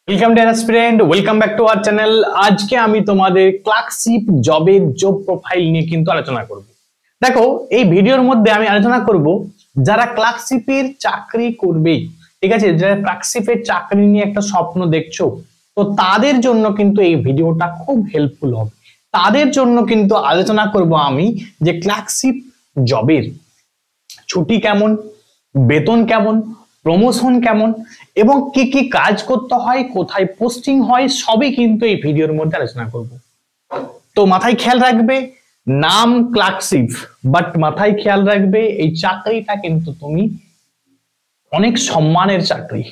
Welcome dear student, welcome back to our channel. আজকে আমি তোমাদের ক্লার্কশিপ জবের জব প্রোফাইল নিয়ে কিন্তু আলোচনা করব। দেখো, এই ভিডিওর মধ্যে আমি আলোচনা করব যারা ক্লার্কশিপের চাকরি করবে, ঠিক আছে, যারা ক্লার্কশিপের চাকরি নিয়ে একটা স্বপ্ন দেখছো, তো তাদের জন্য কিন্তু এই ভিডিওটা খুব হেল্পফুল হবে। তাদের জন্য কিন্তু আলোচনা করব আমি যে ক্লার্কশিপ জবের ছুটি কেমন, বেতন কেমন, প্রমোশন কেমন এবং কি কি কাজ করতে হয়, কোথায় পোস্টিং হয়, সবই কিন্তু এই ভিডিওর মধ্যে আলোচনা করব। তো মাথায় খেয়াল রাখবে, নাম ক্লার্কশিপ, বাট মাথায় খেয়াল রাখবে এই চাকরিটা কিন্তু তুমি অনেক সম্মানের চাকরি,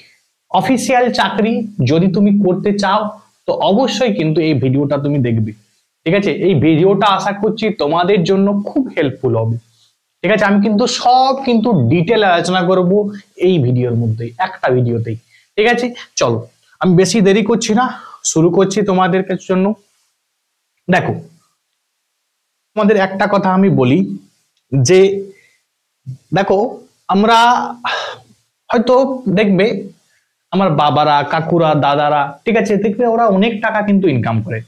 অফিসিয়াল চাকরি। যদি তুমি করতে চাও তো অবশ্যই কিন্তু এই ভিডিওটা তুমি দেখবে, ঠিক আছে। এই ভিডিওটা আশা করছি তোমাদের জন্য খুব হেল্পফুল হবে, ঠিক আছে। আমি কিন্তু সব কিন্তু ডিটেল আলোচনা করব এই ভিডিওর মধ্যেই, একটা ভিডিওতেই, ঠিক আছে। চলো, আমি বেশি দেরি করছি না, শুরু করছি তোমাদের জন্য। দেখো, তোমাদের একটা কথা আমি বলি যে দেখো, আমরা হয়তো দেখবে আমার বাবারা, কাকুরা, দাদারা, ঠিক আছে, দেখবে ওরা অনেক টাকা কিন্তু ইনকাম করে,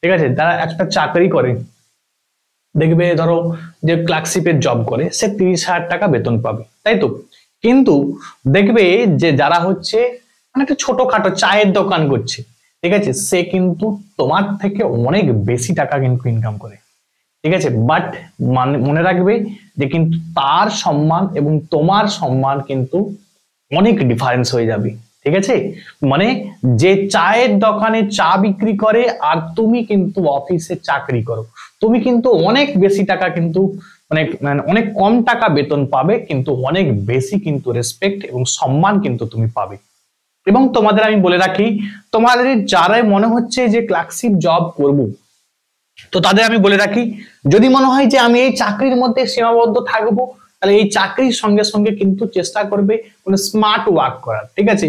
ঠিক আছে। তারা একটা চাকরি করে, দেখবে ধরো যে ক্লার্কশিপের জব করে, সে 30,000 টাকা বেতন পাবে, তাই তো। কিন্তু দেখবে যে যারা হচ্ছে মানে একটা ছোটখাটো চায়ের দোকান করছে, ঠিক আছে, সে কিন্তু তোমার থেকে অনেক বেশি টাকা কিন্তু ইনকাম করে, ঠিক আছে। বাট মনে রাখবে যে কিন্তু তার সম্মান এবং তোমার সম্মান কিন্তু অনেক ডিফারেন্স হয়ে যাবে, ঠিক আছে। মানে যে চায়ের দোকানে চা বিক্রি করে আর তুমি কিন্তু অফিসে চাকরি করো, তুমি কিন্তু অনেক বেশি টাকা কিন্তু মানে অনেক কম টাকা বেতন পাবে, কিন্তু অনেক বেশি কিন্তু রেসপেক্ট এবং সম্মান কিন্তু তুমি পাবে। এবং তোমাদের আমি বলে রাখি, তোমাদের যারাই মনে হচ্ছে যে ক্লার্কশিপ জব করব, তো তাদের আমি বলে রাখি, যদি মনে হয় যে আমি এই চাকরির মধ্যে সীমাবদ্ধ থাকবো, তাহলে এই চাকরির সঙ্গে সঙ্গে কিন্তু চেষ্টা করবে কোনো স্মার্ট ওয়ার্ক করার, ঠিক আছে,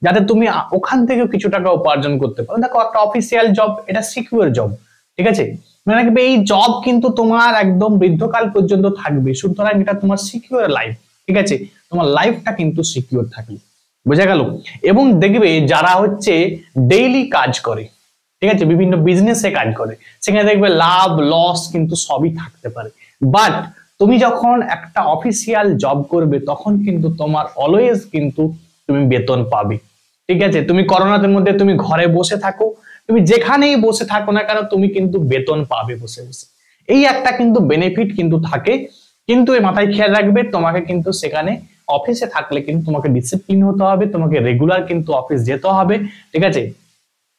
যাতে তুমি ওখান থেকেও কিছু টাকা উপার্জন করতে পারো। দেখো, একটা অফিসিয়াল জব, এটা সিকিউর জব, ঠিক আছে। মনে রাখবে এই জব কিন্তু তোমার একদম বৃদ্ধকাল পর্যন্ত থাকবে, সুতরাং এটা তোমার সিকিউর লাইফ, ঠিক আছে। তোমার লাইফটা কিন্তু সিকিউর থাকবে, বোঝা গেল। এবং দেখবে যারা হচ্ছে ডেইলি কাজ করে, ঠিক আছে, বিভিন্ন বিজনেসে কাজ করে, সেখানে দেখবে লাভ লস কিন্তু সবই থাকতে পারে। বাট তুমি যখন একটা অফিসিয়াল জব করবে, তখন কিন্তু তোমার অলওয়েজ কিন্তু তুমি বেতন পাবে, ঠিক আছে। তুমি করোনার মধ্যে তুমি ঘরে বসে থাকো, তুমি যেখানেই বসে থাকো না কেন, তুমি কিন্তু বেতন পাবে বসে বসে। এই একটা কিন্তু বেনিফিট কিন্তু থাকে। কিন্তু এই মাথায় খেয়াল রাখবে, তোমাকে কিন্তু সেখানে অফিসে থাকলে কিন্তু তোমাকে ডিসিপ্লিন হতে হবে, তোমাকে রেগুলার কিন্তু অফিস যেতে হবে, ঠিক আছে।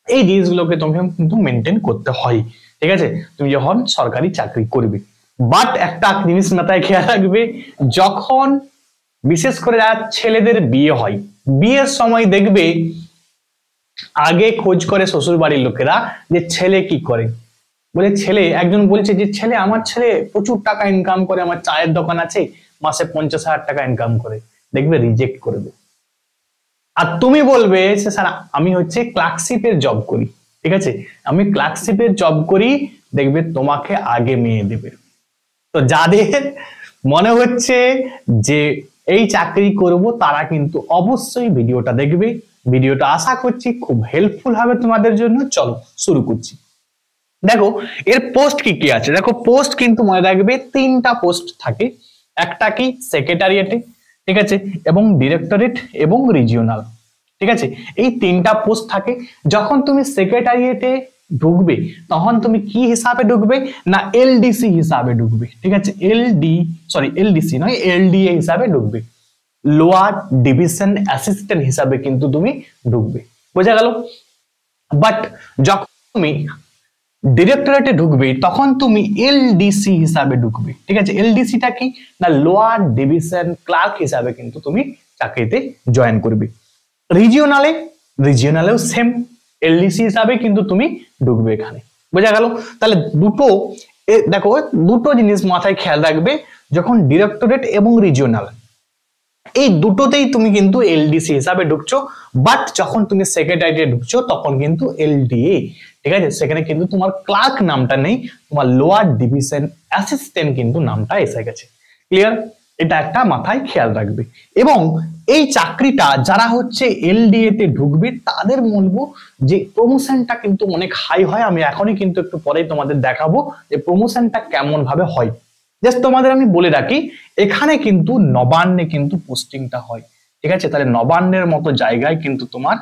এই জিনিসগুলোকে তোমাকে কিন্তু মেনটেন করতে হয়, ঠিক আছে, তুমি যখন সরকারি চাকরি করবে। বাট একটা জিনিস মাথায় খেয়াল রাখবে, যখন বিশেষ করে যারা ছেলেদের বিয়ে হয়, বিয়ের সময় দেখবে আগে খোঁজ করে শ্বশুর বাড়ির লোকেরা যে ছেলে কি করে। বলে ছেলে, একজন বলছে যে আমার ছেলে প্রচুর টাকা ইনকাম করে, আমার চায়ের দোকান আছে, মাসে 50,000 টাকা ইনকাম করে, দেখবে রিজেক্ট করবে। আর তুমি বলবে স্যার আমি হচ্ছে ক্লার্কশিপের জব করি, ঠিক আছে, আমি ক্লার্কশিপের জব করি, দেখবে তোমাকে আগে মেয়ে দেবে। তো যাদের মনে হচ্ছে যে এই চাকরি করব, তারা কিন্তু অবশ্যই ভিডিওটা দেখবে। ভিডিওটা আশা করছি খুব হেল্পফুল হবে তোমাদের জন্য। চলো শুরু করছি। দেখো, এর পোস্ট কি কি আছে। দেখো, পোস্ট কিন্তু মনে রাখবে 3টা পোস্ট থাকে। একটা কি সেক্রেটারিয়েটে, ঠিক আছে, এবং ডিরেক্টরেট এবং রিজিওনাল, ঠিক আছে, এই 3টা পোস্ট থাকে। যখন তুমি সেক্রেটারিয়েটে ঢুকবে, তখন তুমি কি হিসাবে ঢুকবে না এলডিসি হিসাবে ঢুকবে, ঠিক আছে। এলডিসি নয়, এলডিএ হিসাবে ঢুকবে, লোয়ার ডিভিশন অ্যাসিস্ট্যান্ট হিসাবে কিন্তু তুমি ঢুকবে, বোঝা গেল। বাট যখন তুমি ডিরেক্টরেটে ঢুকবে, তখন তুমি এলডিসি হিসাবে ঢুকবে, ঠিক আছে। এলডিসিটা কি না লোয়ার ডিভিশন ক্লার্ক হিসাবে কিন্তু তুমি চাকরিতে জয়েন করবে। রিজিওনালেও সেম এলডিসি হিসাবে কিন্তু তুমি ঢুকবে এখানে, বোঝা গেল। তাহলে দেখো, দুটো জিনিস মাথায় খেয়াল রাখবে, যখন ডিরেক্টরেট এবং রিজিওনাল এই দুটোতেই তুমি কিন্তু এলডিসি হিসাবে ঢুকছো। বাট যখন তুমি সেক্রেটারিয়েটে ঢুকছো, তখন কিন্তু এলডিএ, ঠিক আছে, সেখানে কিন্তু তোমার ক্লার্ক নামটা নেই, তোমার লোয়ার ডিভিশন অ্যাসিস্ট্যান্ট কিন্তু নামটা এসে গেছে, ক্লিয়ার। এটা একটা মাথায় খেয়াল রাখবে। এবং এই চাকরিটা যারা হচ্ছে এলডিএ তে ঢুকবে তাদের বলবো যে প্রমোশনটা কিন্তু অনেক হাই হয়। আমি এখনই কিন্তু একটু পরে তোমাদের দেখাবো যে প্রমোশনটা কেমন ভাবে হয়। জাস্ট তোমাদের আমি বলে রাখি, এখানে কিন্তু নবান্নে কিন্তু পোস্টিংটা হয়, ঠিক আছে? তাহলে নবান্নের মতো জায়গায় কিন্তু তোমার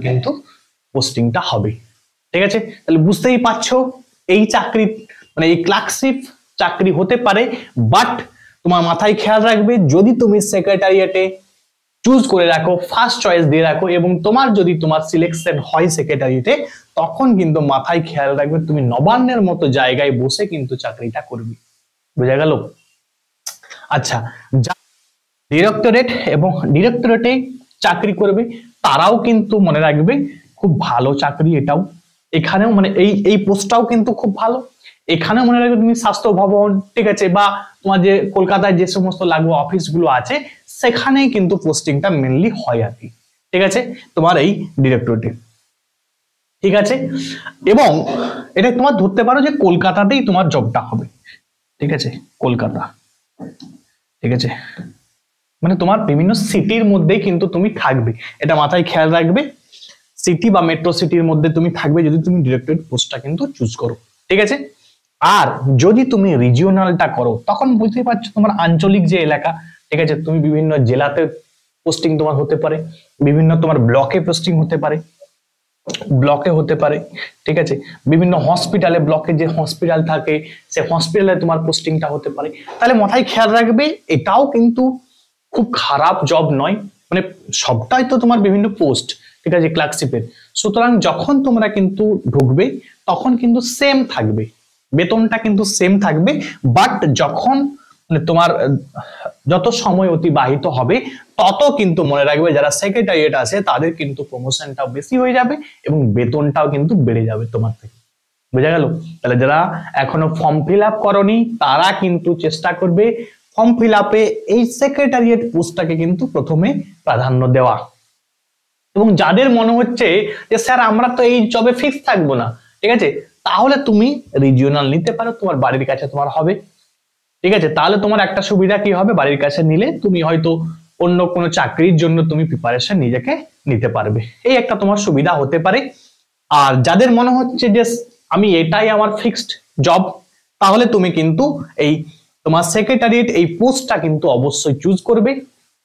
কিন্তু পোস্টিংটা হবে, ঠিক আছে? তাহলে বুঝতেই পারছো এই চাকরি মানে এই ক্লার্কশিপ চাকরি হতে পারে, বাট তোমার মাথায় খেয়াল রাখবে যদি তুমি সেক্রেটারিয়েটে চুজ করে রাখো, ফার্স্ট চয়েস দিয়ে রাখো এবং তোমার যদি তোমার সিলেকশন হয় সেক্রেটারিয়েটে, তখন কিন্তু মাথায় খেয়াল রাখবে তুমি নবান্নের মতো জায়গায় বসে কিন্তু চাকরিটা করবে। বোঝা গেল? আচ্ছা, ডিরেক্টরেট এবং ডিরেক্টরেটে চাকরি করবে তারাও কিন্তু মনে রাখবে খুব ভালো চাকরি এটাও। এখানেও মানে এই পোস্টটাও কিন্তু খুব ভালো। এখানেও মনে রাখবে তুমি স্বাস্থ্য ভবন, ঠিক আছে, বা তোমার যে কলকাতায় যে সমস্ত লাগোয়া অফিস গুলো আছে সেখানেই কিন্তু পোস্টিংটা মেনলি হয় আর কি, ঠিক আছে, তোমার এই ডিরেক্টরেটে, ঠিক আছে। এবং এটা তোমার ধরতে পারো যে কলকাতাতেই তোমার জবটা হবে, ঠিক আছে, কলকাতা, ঠিক আছে, মানে তোমার বিভিন্ন সিটির মধ্যেই কিন্তু তুমি থাকবে, এটা মাথায় খেয়াল রাখবে। সিটি বা মেট্রো সিটির মধ্যে তুমি থাকবে যদি তুমি ডিরেক্টরেট পোস্টটা কিন্তু চুজ করো, ঠিক আছে। আর যদি তুমি রিজিওনালটা করো তখন বুঝতে পারছো তোমার আঞ্চলিক যে এলাকা, ঠিক আছে, তুমি বিভিন্ন জেলাতে পোস্টিং তোমার হতে পারে, বিভিন্ন তোমার ব্লকে পোস্টিং হতে পারে, ঠিক আছে, বিভিন্ন হসপিটালে, ব্লকে যে হসপিটাল থাকে সে হসপিটালে তোমার পোস্টিংটা হতে পারে। তাহলে মাথায় খেয়াল রাখবে এটাও কিন্তু খুব খারাপ জব নয়, মানে সবটাই তো তোমার বিভিন্ন পোস্ট, ঠিক আছে, ক্লার্কশিপের। সুতরাং যখন তোমরা কিন্তু ঢুকবে তখন কিন্তু সেম থাকবে, বেতনটা কিন্তু সেম থাকবে, বাট যখন মানে তোমার যত সময় অতিবাহিত হবে তত কিন্তু মনে রাখবে যারা সেক্রেটারিয়েট আছে তাদের কিন্তু প্রমোশনটাও বেশি হয়ে যাবে এবং বেতনটাও কিন্তু বেড়ে যাবে তোমার থেকে। বোঝা গেল? তাহলে যারা এখনো ফর্ম ফিল আপ করনি তারা কিন্তু চেষ্টা করবে ফর্ম ফিল আপে এই সেক্রেটারিয়েট পোস্টটাকে কিন্তু প্রথমে প্রাধান্য দেওয়া। এবং যাদের মনে হচ্ছে যে স্যার আমরা তো এই জবে ফিক্স থাকবো না, ঠিক আছে, তাহলে তুমি রিজিওনাল নিতে পারো, তোমার বাড়ির কাছে তোমার হবে, ঠিক আছে। তাহলে তোমার একটা সুবিধা কি হবে, বাড়ির কাছে নিলে তুমি হয়তো অন্য কোনো চাকরির জন্য তুমি প্রিপারেশন নিজেকে নিতে পারবে, এই একটা তোমার সুবিধা হতে পারে। আর যাদের মনে হচ্ছে যে আমি এটাই আমার ফিক্সড জব, তাহলে তুমি কিন্তু এই তোমার সেক্রেটারিয়েট এই পোস্টটা কিন্তু অবশ্যই চুজ করবে,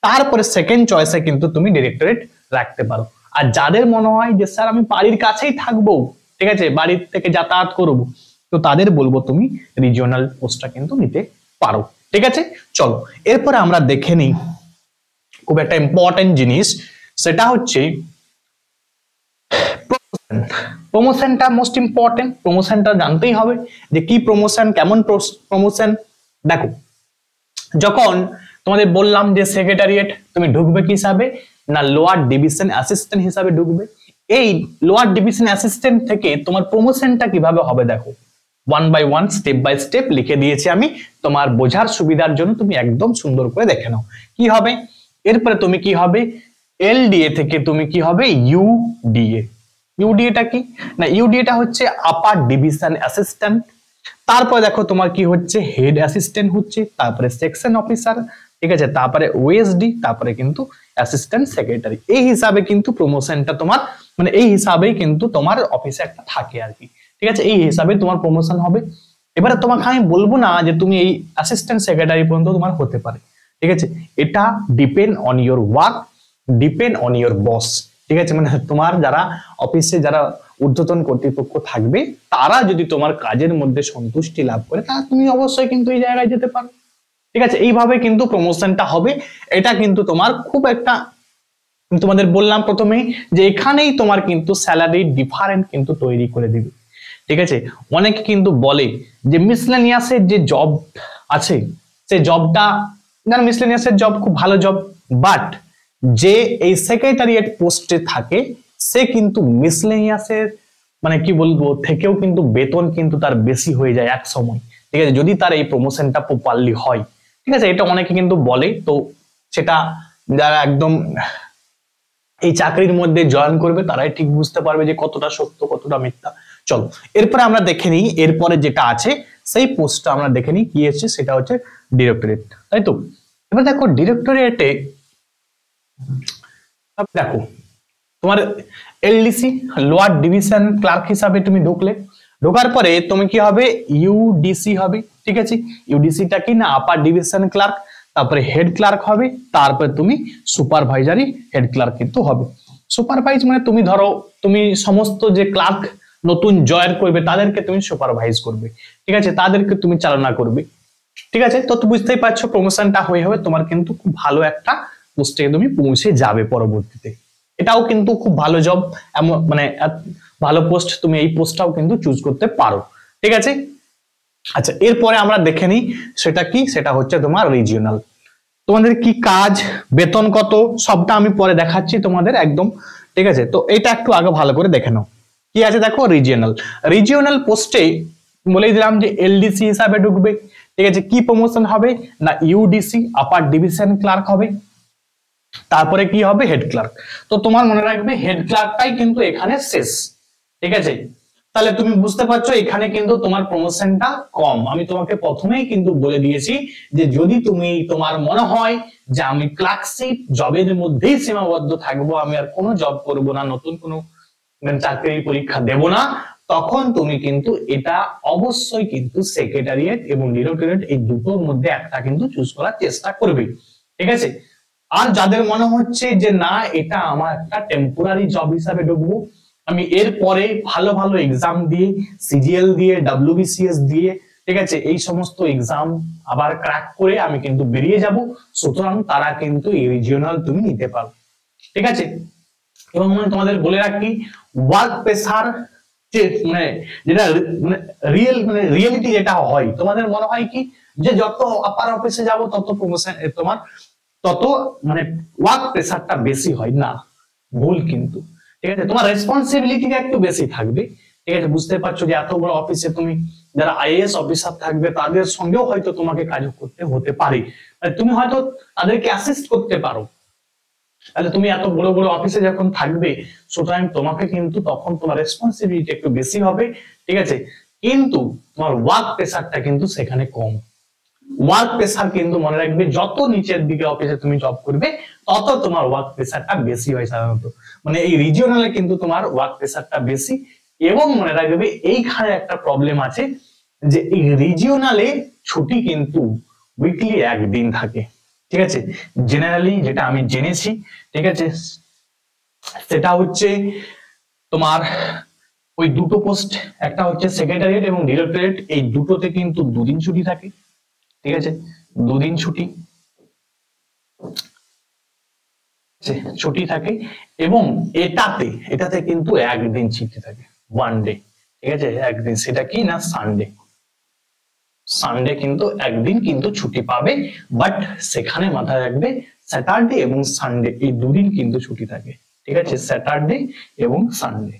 তারপরে সেকেন্ড চয়েসে কিন্তু তুমি ডিরেক্টরেট রাখতে পারো। আর যাদের মনে হয় যে স্যার আমি বাড়ির কাছেই থাকবো, ঠিক আছে, বাড়ির থেকে যাতায়াত করবো, তো তাদের বলবো তুমি রিজিওনাল পোস্টটা কিন্তু নিতে পারো, ঠিক আছে। চলো এরপরে আমরা দেখে নিই খুব একটা ইম্পর্টেন্ট জিনিস, সেটা হচ্ছে প্রমোশনটা মোস্ট ইম্পর্টেন্ট। প্রমোশনটা জানতেই হবে যে কি প্রমোশন, কেমন প্রমোশন। দেখো যখন তোমাদের বললাম যে সেক্রেটারিয়েট তুমি ঢুকবে কি হিসাবে না লোয়ার ডিভিশন অ্যাসিস্ট্যান্ট হিসাবে ঢুকবে, এই লোয়ার ডিভিশন অ্যাসিস্ট্যান্ট থেকে তোমার প্রমোশনটা কিভাবে হবে দেখো, 1 by 1 স্টেপ বাই স্টেপ লিখে দিয়েছি আমি, তোমার বোঝার সুবিধার জন্য তুমি একদম সুন্দর করে দেখে নাও কি হবে। এরপরে তুমি কি হবে, এলডিএ থেকে তুমি কি হবে ইউডিএ। ইউডিএটা কি না, ইউডিএটা হচ্ছে আপার ডিভিশন অ্যাসিস্ট্যান্ট। তারপরে দেখো তোমার কি হচ্ছে হেড অ্যাসিস্ট্যান্ট হচ্ছে, তারপরে সেকশন অফিসার, ঠিক আছে, তারপরে ওএসডি, তারপরে কিন্তু অ্যাসিস্ট্যান্ট সেক্রেটারি। এই হিসাবে কিন্তু প্রমোশনটা তোমার মানে এই হিসাবেই কিন্তু তোমার অফিসে একটা থাকে আর কি, ঠিক আছে, এই হিসাবে তোমার প্রমোশন হবে। এবারে তোমাকে আমি বলবো না যে তুমি এই অ্যাসিস্ট্যান্ট সেক্রেটারি পর্যন্ত তোমার হতে পারে, ঠিক আছে, এটা depend on your work, depend on your boss, ঠিক আছে, মানে তোমার যারা অফিসে যারা ঊর্ধ্বতন কর্তৃপক্ষ থাকবে তারা যদি তোমার কাজের মধ্যে সন্তুষ্টি লাভ করে তা তুমি অবশ্যই কিন্তু এই জায়গায় যেতে পারো, ঠিক আছে। এইভাবে কিন্তু প্রমোশনটা হবে। এটা কিন্তু তোমার খুব একটা তোমাদের বললাম প্রথমেই যে এখানেই তোমার কিন্তু স্যালারি ডিফারেন্ট কিন্তু তৈরি করে দিবে, ঠিক আছে। অনেকে কিন্তু বলে যে মিসলেনিয়াসের যে জব আছে সেই জবটা, মিসলেনিয়াসের জব খুব ভালো জব, বাট যে এই সেক্রেটারিয়েট পোস্টে থাকে সে কিন্তু মিসলেনিয়াসের মানে কি বলবো থেকেও কিন্তু বেতন কিন্তু তার বেশি হয়ে যায় এক সময়, ঠিক আছে, যদি তার এই প্রমোশনটা প্রপারলি হয়, ঠিক আছে। এটা অনেকে কিন্তু বলে, তো সেটা যারা একদম এই চাকরির মধ্যে জয়েন করবে তারাই ঠিক বুঝতে পারবে যে কতটা সত্য কতটা মিথ্যা। চলো এরপরে আমরা দেখে নিই, এরপরে যেটা আছে সেই পোস্টটা আমরা দেখে নিই কি এসেছে, সেটা হচ্ছে ডিরেক্টরেট, তাই তো। এবার দেখো ডিরেক্টরেটে দেখো তোমার এলডিসি লোয়ার ডিভিশন ক্লার্ক হিসাবে তুমি ঢুকলে, ঢোকার পরে তুমি কি হবে ইউডিসি হবে, ঠিক আছে। ইউডিসিটা কি না আপার ডিভিশন ক্লার্ক, তারপরে হেড ক্লার্ক হবে, তারপরে তুমি সুপারভাইজারি হেড ক্লার্ক কিন্তু হবে। সুপারভাইজ মানে তুমি ধরো তুমি সমস্ত যে ক্লার্ক নতুন জয়েন করবে তাদেরকে তুমি সুপারভাইজ করবে, ঠিক আছে, তাদেরকে তুমি চালনা করবে, ঠিক আছে। তো বুঝতেই পারছো প্রমোশনটা হয়ে হবে তোমার কিন্তু খুব ভালো একটা পোস্টে তুমি পৌঁছে যাবে পরবর্তীতে। এটাও কিন্তু খুব ভালো জব, মানে ভালো পোস্ট, তুমি এই পোস্টটাও কিন্তু চুজ করতে পারো, ঠিক আছে। আচ্ছা এরপরে আমরা দেখে নিই সেটা কি, সেটা হচ্ছে তোমার রিজিওনাল। তোমাদের কি কাজ, বেতন কত, সবটা আমি পরে দেখাচ্ছি তোমাদের একদম, ঠিক আছে। তো এটা একটু আগে ভালো করে দেখে নাও কি আছে। দেখো রিজিওনাল, রিজিওনাল পোস্টে বলেই দিলাম যে এলডিসি হিসাবে ঢুকবে, ঠিক আছে। কি প্রমোশন হবে না ইউডিসি আপার ডিভিশন ক্লার্ক হবে, তারপরে কি হবে হেড ক্লার্ক। তো তোমার মনে রাখবে হেড ক্লার্কটাই কিন্তু এখানে শেষ, ঠিক আছে। তাহলে তুমি বুঝতে পারছো এখানে কিন্তু তোমার প্রমোশনটা কম। আমি তোমাকে প্রথমেই কিন্তু বলে দিয়েছি যে যদি তুমি তোমার মনে হয় যে আমি ক্লার্কশিপ জবের মধ্যেই সীমাবদ্ধ থাকবো, আমি আর কোনো জব করব না, নতুন কোনো চাকরির পরীক্ষা দেব না, তখন তুমি কিন্তু এটা অবশ্যই কিন্তু সেক্রেটারিয়েট এবং ডিরেক্টরেট এই দুটোর মধ্যে একটা কিন্তু চুজ করার চেষ্টা করবে, ঠিক আছে। আর যাদের মনে হচ্ছে যে না এটা আমার একটা টেম্পোরারি জব হিসাবে ঢুকবো, আমি এরপরে ভালো ভালো এক্সাম দিয়ে সিজিএল দিয়ে ডব্লিউবিসিএস দিয়ে, ঠিক আছে, এই সমস্ত এক্সাম আবার ক্র্যাক করে আমি কিন্তু বেরিয়ে যাব, সুতরাং তারা কিন্তু এই রিজিওনাল তুমি নিতে পারো, ঠিক আছে। এবং আমি তোমাদের বলে রাখি ওয়ার্ক প্রেসার মানে যেটা রিয়েলিটি যেটা হয়, তোমাদের মনে হয় কি যে যত আপার অফিসে যাব তত প্রমোশন তোমার তত মানে ওয়ার্ক প্রেসারটা বেশি হয়, না, ভুল কিন্তু, ঠিক আছে। তোমার রেসপন্সিবিলিটিটা একটু বেশি থাকবে, ঠিক আছে। বুঝতে পারছো যে এত বড় অফিসে তুমি যারা আইএএস অফিসার থাকবে তাদের সঙ্গেও হয়তো তোমাকে কাজ করতে হতে পারে, তুমি হয়তো তাদেরকে অ্যাসিস্ট করতে পারো, তাহলে তুমি এত বড় বড় অফিসে যখন থাকবে সুতরাং তোমাকে কিন্তু তখন তোমার রেসপন্সিবিলিটি একটু বেশি হবে, ঠিক আছে। কিন্তু তোমার ওয়ার্ক প্রেসারটা কিন্তু সেখানে কম। ওয়ার্ক প্রেসার কিন্তু মনে রাখবে যত নিচের দিকে অফিসে তুমি জব করবে তত তোমার ওয়ার্ক প্রেসারটা বেশি হয় সাধারণত, মানে এই রিজিওনালে কিন্তু তোমার ওয়ার্ক প্রেসারটা বেশি। এবং মনে রাখবে এইখানে একটা প্রবলেম আছে যে এই রিজিওনালে ছুটি কিন্তু উইকলি একদিন থাকে, ঠিক আছে। জেনারেলি যেটা আমি জেনেছি, ঠিক আছে, সেটা হচ্ছে তোমার ওই দুটো পোস্ট, একটা হচ্ছে সেক্রেটারিয়েট এবং ডিরেক্টরেট, এই দুটোতে কিন্তু দুদিন ছুটি থাকে, ঠিক আছে, দুদিন ছুটি ছুটি থাকে। এবং এটাতে কিন্তু একদিন ছুটি থাকে, ওয়ান ডে, ঠিক আছে, একদিন, সেটা কি না সানডে। সানডে কিন্তু একদিন কিন্তু ছুটি পাবে, বাট সেখানে মাথায় রাখবে স্যাটারডে এবং সানডে এই দুদিন কিন্তু ছুটি থাকে, ঠিক আছে, স্যাটারডে এবং সানডে।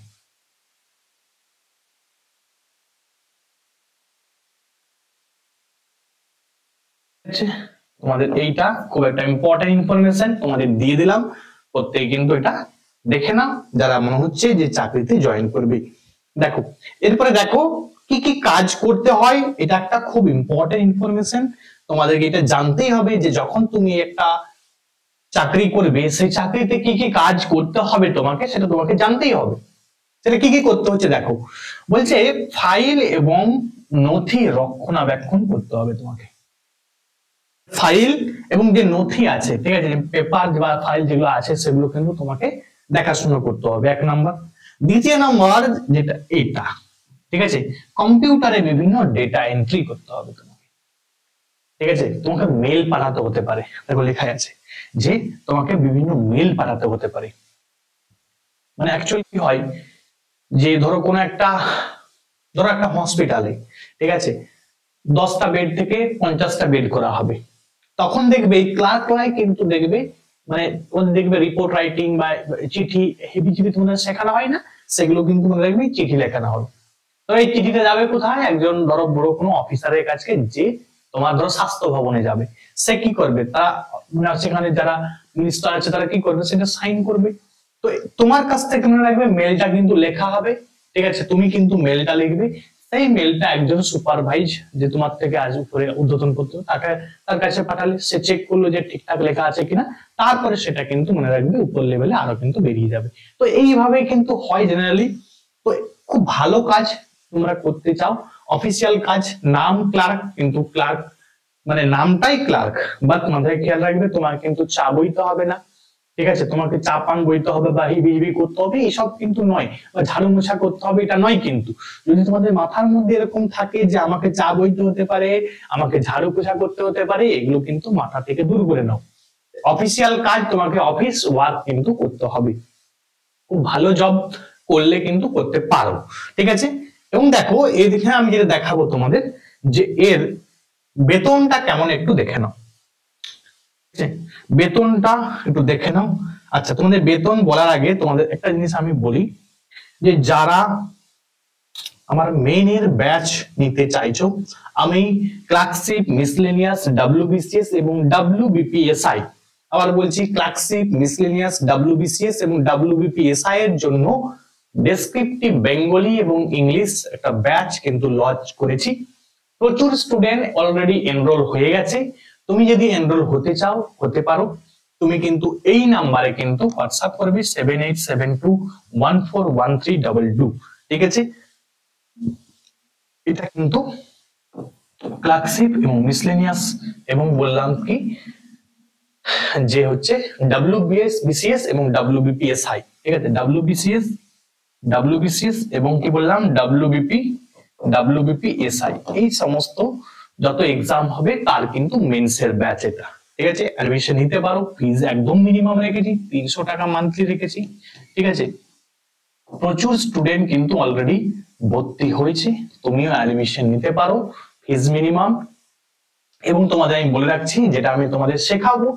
তোমাদের এইটা খুব একটা ইম্পর্টেন্ট ইনফরমেশন তোমাদের দিয়ে দিলাম, প্রত্যেকে কিন্তু এটা দেখে নাও যারা মনে হচ্ছে যে চাকরিতে জয়েন করবে। দেখো এরপরে দেখো কি কি কাজ করতে হয়, এটা একটা খুব ইম্পর্টেন্ট ইনফরমেশন, তোমাদেরকে এটা জানতেই হবে যে যখন তুমি একটা চাকরি করবে সেই চাকরিতে কি কি কাজ করতে হবে তোমাকে, সেটা তোমাকে জানতেই হবে। সেটা কি কি করতে হচ্ছে দেখো, বলছে ফাইল এবং নথি রক্ষণাবেক্ষণ করতে হবে তোমাকে। ফাইল এবং যে নথি আছে, ঠিক আছে, পেপার বা ফাইল যেগুলো আছে সেগুলো কিন্তু তোমাকে দেখাশোনা করতে হবে, এক নাম্বার। দ্বিতীয় নাম্বার যেটা এটা, ঠিক আছে, কম্পিউটারে বিভিন্ন ডেটা এন্ট্রি করতে হবে তোমাকে, ঠিক আছে। তোমাকে মেল পাঠাতে হতে পারে, দেখো লেখা আছে যে তোমাকে বিভিন্ন মেল পাঠাতে হতে পারে। মানে অ্যাকচুয়ালি কি হয় যে ধরো একটা হসপিটালে, ঠিক আছে, 10টা বেড থেকে 50টা বেড করা হবে, তখন দেখবে এই ক্লার্করাই কিন্তু দেখবে মানে দেখবে রিপোর্ট রাইটিং বা চিঠি হেভি চিঠি তোমাদের শেখানো হয় না, সেগুলো কিন্তু মনে রাখবে চিঠি লেখানো হবে। তো এই চিঠিটা যাবে কোথায়, একজন ধরো বড় কোনো অফিসারের কাছে, যে তোমার ধরো স্বাস্থ্য ভবনে যাবে, সে কি করবে, তারা সেখানে যারা মিনিস্টার আছে তারা কি করবে, সেটা সাইন করবে। তো তোমার কাছ থেকে মনে রাখবে মেলটা কিন্তু লেখা হবে ঠিক আছে, তুমি কিন্তু মেলটা লিখবে, সেই মেলটা একজন সুপারভাইজ যে তোমার থেকে আজ উপরে ঊর্ধ্বতন করতো তাকে তার কাছে পাঠালে, সে চেক করলো যে ঠিকঠাক লেখা আছে কিনা, তারপরে সেটা কিন্তু মনে রাখবে উপর লেভেলে আরো কিন্তু বেরিয়ে যাবে। তো এইভাবে কিন্তু হয় জেনারেলি। তো খুব ভালো কাজ তোমরা করতে চাও, অফিসিয়াল কাজ, নাম ক্লার্ক, কিন্তু ক্লার্ক মানে নামটাই ক্লার্ক, বাট মাথায় খেয়াল রাখবে তোমার কিন্তু চা বইতে হবে না, ঠিক আছে, তোমাকে চা পান বইতে হবে বা হিবি হিবি করতে হবে এসব কিন্তু নয়, বা ঝাড়ু মোছা করতে হবে এটা নয়। কিন্তু যদি তোমাদের মাথার মধ্যে এরকম থাকে যে আমাকে চা বইতে হতে পারে, আমাকে ঝাড়ু পোছা করতে হতে পারে, এগুলো কিন্তু মাথা থেকে দূর করে নাও। অফিসিয়াল কাজ তোমাকে অফিস ওয়ার্ক কিন্তু করতে হবে, খুব ভালো জব করলে কিন্তু করতে পারো, ঠিক আছে। এবং দেখো এদিকে আমি যেটা দেখাবো তোমাদের যে এর বেতনটা কেমন একটু দেখে নাও, বেতনটা একটু দেখে নাও। আচ্ছা, তোমাদের বেতন বলার আগে তোমাদের একটা জিনিস আমি বলি, যে যারা আমার মেইনের ব্যাচ নিতে চাইছো, আমি ক্লার্কশিপ, মিসলেনিয়াস, ডব্লিউবিসিএস এবং ডব্লিউবিপিএসআই, আবার বলছি ক্লার্কশিপ, মিসলেনিয়াস, ডব্লিউবিসিএস এবং ডব্লিউবিপিএসআই এর জন্য ডেসক্রিপটিভ বেঙ্গলি এবং ইংলিশ একটা ব্যাচ কিন্তু লঞ্চ করেছি। প্রচুর স্টুডেন্ট অলরেডি এনরোল হয়ে গেছে। তুমি যদি এনরোল হতে চাও হতে পারো, তুমি কিন্তু এই নাম্বারে কিন্তু হোয়াটসঅ্যাপ করবে 7872141322, ঠিক আছে। এটা কিন্তু ক্লার্কশিপ এবং মিসলেনিয়াস এবং বললাম কি যে হচ্ছে ডব্লিউবিএস এবং ডব্লিউবিপিএসআই, ঠিক আছে, ডব্লিউবিসিএস এবং কি বললাম ডব্লিউবিপিএসআই, এই সমস্ত যত এক্সাম হবে তার কিন্তু মেন্সের ব্যাচ এটা, ঠিক আছে। অ্যাডমিশন নিতে পারো, ফিজ একদম মিনিমাম রেখেছি, 300 টাকা মান্থলি রেখেছি, ঠিক আছে। প্রচুর স্টুডেন্ট কিন্তু অলরেডি ভর্তি হয়েছে, তুমিও অ্যাডমিশন নিতে পারো, ফিজ মিনিমাম। এবং তোমাদের আমি বলে রাখছি, যেটা আমি তোমাদের শেখাবো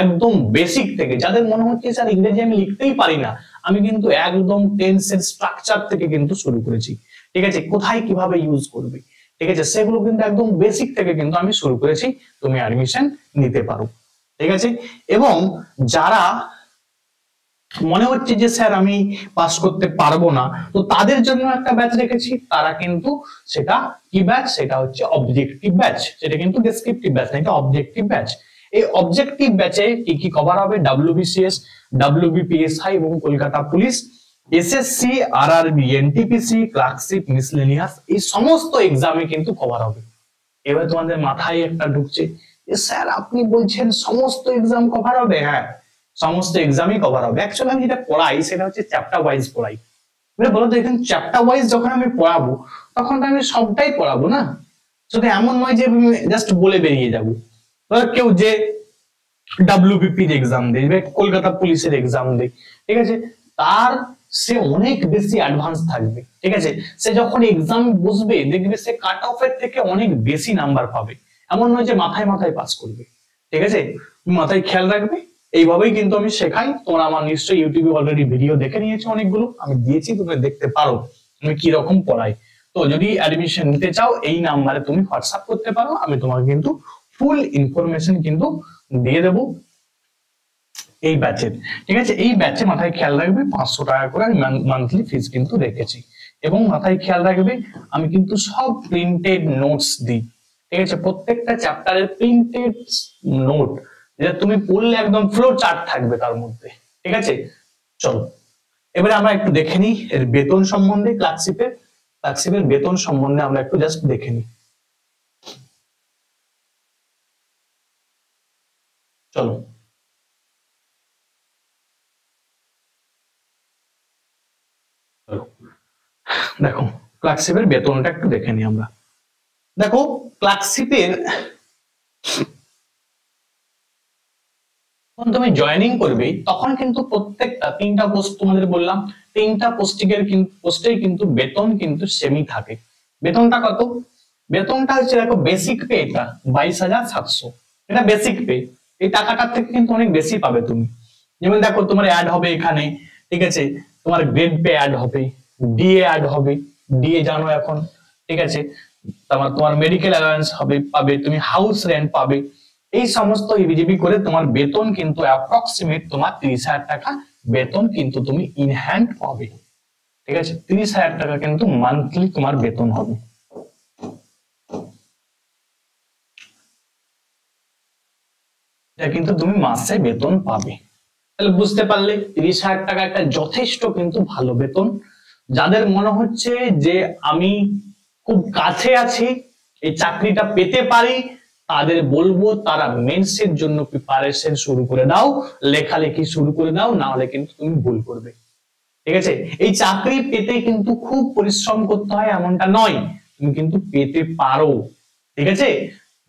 একদম বেসিক থেকে, যাদের মনে হচ্ছে স্যার ইংরেজি আমি লিখতেই পারি না, আমি কিন্তু একদম টেন্সের স্ট্রাকচার থেকে কিন্তু শুরু করেছি, ঠিক আছে, কোথায় কিভাবে ইউজ করবে, ঠিক আছে, সেগুলো কিন্তু একদম বেসিক থেকে কিন্তু আমি শুরু করেছি, তুমি অ্যাডমিশন নিতে পারো, ঠিক আছে। এবং যারা মনে হচ্ছে যে স্যার আমি পাস করতে পারবো না, তো তাদের জন্য একটা ব্যাচ রেখেছি, তারা কিন্তু সেটা কি ব্যাচ, সেটা হচ্ছে অবজেক্টিভ ব্যাচ, সেটা কিন্তু ডেসক্রিপটিভ ব্যাচ না, এটা অবজেক্টিভ ব্যাচ। এই অবজেক্টিভ ব্যাচে কি কি কভার হবে, ডব্লিউবিসিএস, ডব্লিউবিপিএসআই এবং Kolkata police, SSC, RRB, NTPC, clerkship, miscellaneous, এই সমস্ত এক্সামে কিন্তু কভার হবে। এবার তোমাদের মাথায় একটা ঢুকছে যে স্যার আপনি বলছেন সমস্ত এক্সাম কভার হবে। হ্যাঁ, সমস্ত এক্সামই কভার হবে। অ্যাকচুয়ালি আমি যেটা পড়াই সেটা হচ্ছে চ্যাপ্টার ওয়াইজ পড়াই। বলো তো এখানে চ্যাপ্টার ওয়াইজ যখন আমি পড়াবো তখন তো আমি সবটাই পড়াবো না, শুধু এমন নয় যে জাস্ট বলে বেরিয়ে যাবো। কেউ যে ডব্লিউবিপির এক্সাম দেবে, কলকাতা পুলিশের এক্সাম দেয়, ঠিক আছে, তার সে অনেক বেশি অ্যাডভান্স থাকবে, ঠিক আছে। সে যখন এক্সাম বসবে দেখবে সে কাট অফের থেকে অনেক বেশি নাম্বার পাবে, এমন নয় যে মাথায় মাথায় পাস করবে, ঠিক আছে। মাথায় খেয়াল রাখবে, এইভাবেই কিন্তু আমি শেখাই। তোমরা আমার নিশ্চয়ই ইউটিউবে অলরেডি ভিডিও দেখে নিয়েছো, অনেকগুলো আমি দিয়েছি, তুমি দেখতে পারো আমি কি রকম পড়াই। তো যদি অ্যাডমিশন নিতে চাও এই নাম্বারে তুমি হোয়াটসঅ্যাপ করতে পারো, আমি তোমাকে কিন্তু ফুল ইনফরমেশন কিন্তু দিয়ে দেবো এই ব্যাচের, ঠিক আছে। এই ব্যাচে মাথায় খেয়াল রাখবে 500 টাকা করে আমি মান্থলি ফিস কিন্তু রেখেছি। এবং মাথায় খেয়াল রাখবে আমি কিন্তু সব প্রিন্টেড নোটস দিই, ঠিক আছে, প্রত্যেকটা চ্যাপ্টারের প্রিন্টেড নোট, যেটা তুমি পড়লে একদম ফ্লো চার্ট থাকবে তার মধ্যে, ঠিক আছে। চলো এবারে আমরা একটু দেখে নিই এর বেতন সম্বন্ধে, ক্লার্কশিপের বেতন সম্বন্ধে আমরা একটু জাস্ট দেখে নিই। চলো দেখো ক্লার্কশিপের বেতনটা একটু দেখে নিই আমরা। দেখো ক্লার্কশিপের যখন তুমি জয়েনিং করবে তখন কিন্তু প্রত্যেকটা 3টা পোস্ট তোমাদের বললাম, 3টা পোস্টের কিন্তু বেতন কিন্তু সেমই থাকে। বেতনটা কত? বেতনটা হচ্ছে দেখো বেসিক পে, এটা 22,700, এটা বেসিক পে। এই টাকাটার থেকে কিন্তু অনেক বেশি পাবে তুমি। যেমন দেখো তোমার অ্যাড হবে এখানে, ঠিক আছে, তোমার গ্রেড পে অ্যাড হবে, ডিএ অ্যাড হবে, ডিএ জানো এখন, ঠিক আছে, তোমার মেডিকেল অ্যালাউন্স হবে পাবে, তুমি হাউস রেন্ট পাবে, এই সমস্ত ইবিজিবি করে তোমার বেতন কিন্তু অ্যাপ্রক্সিমেট তোমার 30,000 টাকা বেতন কিন্তু তুমি ইন হ্যান্ড পাবে, ঠিক ঠিক আছে, 30,000 টাকা কিন্তু মান্থলি তোমার বেতন হবে। এটা কিন্তু তুমি মাসে বেতন পাবে। তাহলে বুঝতে পারলে 30,000 টাকা একটা যথেষ্ট কিন্তু ভালো বেতন। যাদের মনে হচ্ছে যে আমি খুব কাছে আছি, এই চাকরিটা পেতে পারি, তাদের বলবো তারা মেন্সের জন্য প্রিপারেশন শুরু করে দাও, লেখালেখি শুরু করে দাও, না হলে কিন্তু তুমি ভুল করবে। ঠিক আছে, এই চাকরি পেতে কিন্তু খুব পরিশ্রম করতে হয় এমনটা নয়, তুমি কিন্তু পেতে পারো। ঠিক আছে,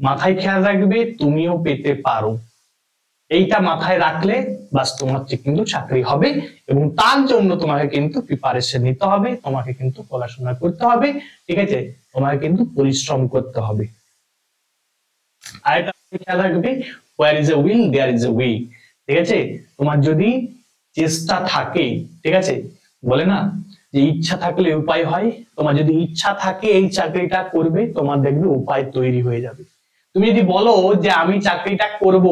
মাথায় খেয়াল রাখবে তুমিও পেতে পারো, এইটা মাথায় রাখলে বাস তোমার কিন্তু চাকরি হবে। এবং তার জন্য তোমাকে কিন্তু প্রিপারেশন নিতে হবে, তোমাকে কিন্তু পড়াশোনা করতে হবে। ঠিক আছে, তোমাকে কিন্তু পরিশ্রম করতে হবে। আর এটা খেয়াল রাখবে, where is a will there is a way। ঠিক আছে, তোমার যদি চেষ্টা থাকে, ঠিক আছে, বলে না যে ইচ্ছা থাকলে উপায় হয়, তোমার যদি ইচ্ছা থাকে এই চাকরিটা করবে, তোমার দেখবে উপায় তৈরি হয়ে যাবে। তুমি যদি বলো যে আমি চাকরিটা করব,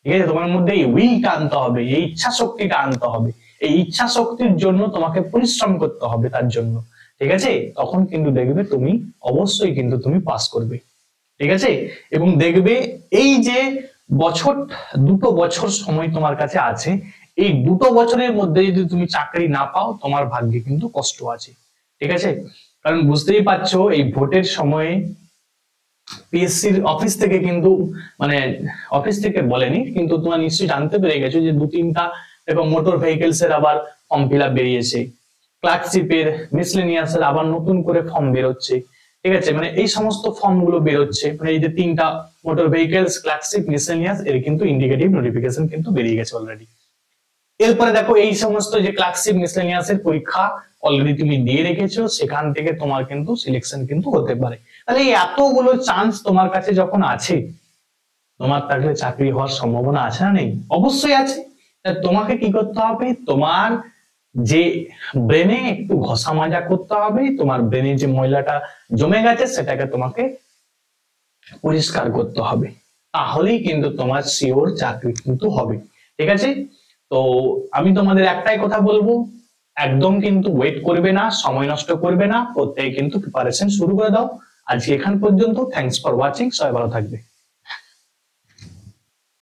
ঠিক আছে, তোমার মধ্যে এই উইলটা আনতে হবে, এই ইচ্ছা শক্তিটা আনতে হবে। এই ইচ্ছা শক্তির জন্য তোমাকে পরিশ্রম করতে হবে তার জন্য। ঠিক আছে, তখন কিন্তু দেখবে তুমি অবশ্যই কিন্তু তুমি পাস করবে। ঠিক আছে, এবং দেখবে এই যে দুটো বছর সময় তোমার কাছে আছে, এই দুটো বছরের মধ্যে যদি তুমি চাকরি না পাও, তোমার ভাগ্যে কিন্তু কষ্ট আছে। ঠিক আছে, কারণ বুঝতেই পারছো এই ভোটের সময়ে পিএসসির অফিস থেকে কিন্তু, মানে অফিস থেকে বলেনি কিন্তু তোমরা নিশ্চয়ই জানতে পেরে গেছো যে 2-3টা দেখো মোটর ভেহিকেলস এর আবার ফর্ম ফিল আপ বেরিয়েছে, ক্লার্কশিপের, মিসলেনিয়াস এর আবার নতুন করে ফর্ম বেরোচ্ছে। ঠিক আছে, মানে এই সমস্ত ফর্ম গুলো বেরোচ্ছে, মানে এই যে 3টা মোটর ভেহিকেলস, ক্লার্কশিপ, মিসলেনিয়াস, এর কিন্তু ইন্ডিকেটিভ নোটিফিকেশন কিন্তু বেরিয়ে গেছে অলরেডি। এরপরে দেখো এই সমস্ত যে ক্লার্কশিপ, মিসলেনিয়াস এর পরীক্ষা অলরেডি তুমি দিয়ে রেখেছো, সেখান থেকে তোমার কিন্তু সিলেকশন কিন্তু হতে পারে। তাহলে এই এতগুলো চান্স তোমার কাছে যখন আছে, তোমার তাহলে চাকরি হওয়ার সম্ভাবনা আছে না নেই? অবশ্যই আছে। তোমাকে কি করতে হবে, তোমার যে ব্রেনে একটু ঘষা মাজা করতে হবে, তোমার ব্রেনে যে ময়লাটা জমে গেছে সেটাকে তোমাকে পরিষ্কার করতে হবে, তাহলেই কিন্তু তোমার শিওর চাকরি কিন্তু হবে। ঠিক আছে, তো আমি তোমাদের একটাই কথা বলবো, একদম কিন্তু ওয়েট করবে না, সময় নষ্ট করবে না, প্রত্যেকে কিন্তু প্রিপারেশন শুরু করে দাও। আজকে এখান পর্যন্ত, থ্যাঙ্কস ফর ওয়াচিং, সবাই ভালো থাকবে।